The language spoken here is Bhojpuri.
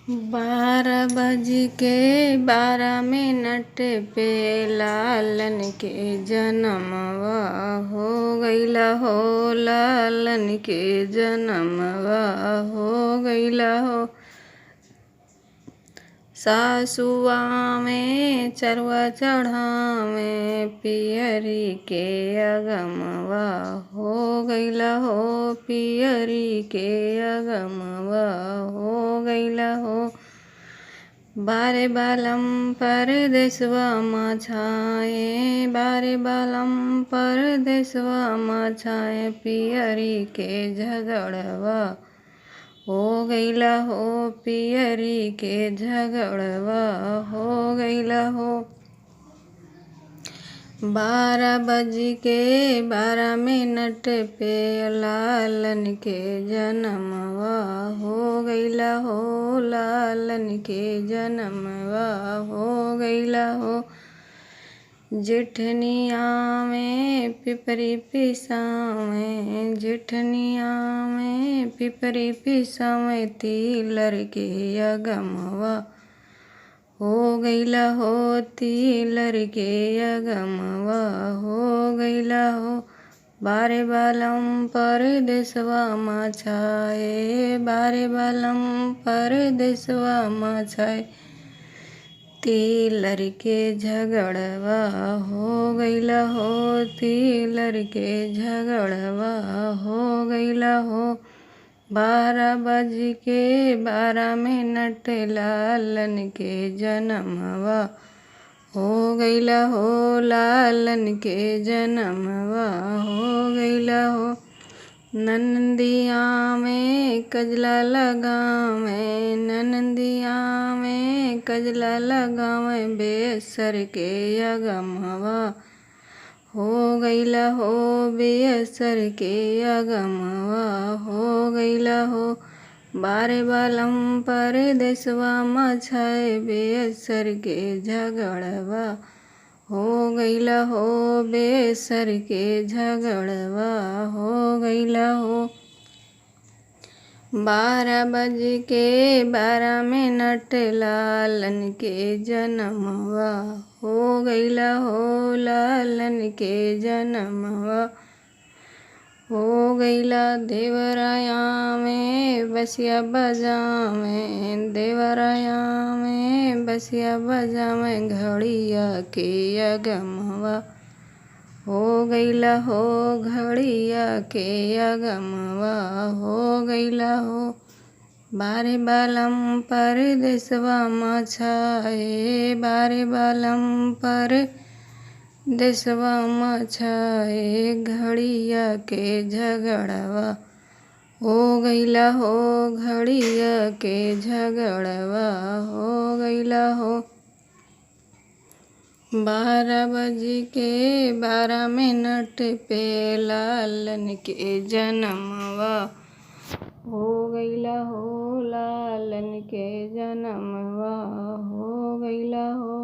12:12 पे लालन के जनमवा हो गइला हो। लालन के जनमवा हो गइला हो। सासुआ में चरवा चढ़ावे पियरी के अगमवा हो गइला हो। पियरी के अगमवा हो गइला हो। बारे बालम परदेसवा छाए बारे बालम परदेसवा छाए पियरी के झगड़वा हो गइला हो। पियरी के झगड़वा हो गइला हो। 12:12 पे लालन के जनमवा हो गइला हो। लालन के जनमवा हो गइला हो। जेठनिया में पिपरी पिसावे जेठनिया में पिपरी पिसावे तिलर के अगमवा हो गइला हो। तिलर के अगमवा हो गइला हो। बारे बालम परदेसवा छाए बारे बालम परदेसवा छाए तिलर के झगड़वा हो गइला हो। तिलर के झगड़वा हो गइला हो। 12:12 लालन के जनमवा हो गइला हो। लालन के जनमवा हो गइला हो। ननदिया में कजला लगावे ननदिया में कजला लगावे बेसर के अगमवा हो गइला हो। बेसर के अगमवा हो गइला हो। बारे बालम परदेसवा छाए बेसर के झगड़वा हो गइला हो। बेसर के झगड़वा हो गइला हो। 12:12 लालन के जनमवा हो गइला हो। लालन के जनमवा हो गइला। देवराया में बसिया बजावे देवराया में बसिया बजावे घड़िया के अगमवा हो गइला हो। घड़िया के अगमवा हो गइला हो। बारे बालम परदेसवा छाए बारे बालम परदेसवा छाए घड़िया के झगड़वा हो गइला हो। घड़िया के झगड़वा हो गइला हो। 12:12 पे लालन के जनमवा हो गइला हो। लालन के जनमवा हो गइला हो।